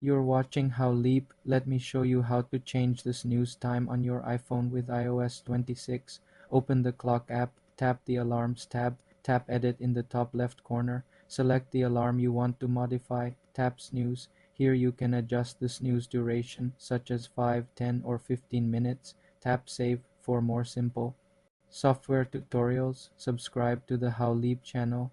You're watching How Leap. Let me show you how to change the snooze time on your iPhone with iOS 26. Open the clock app, tap the alarms tab, tap edit in the top left corner, select the alarm you want to modify, tap snooze. Here you can adjust the snooze duration such as 5, 10, or 15 minutes. Tap save for more simple software tutorials. Subscribe to the How Leap channel.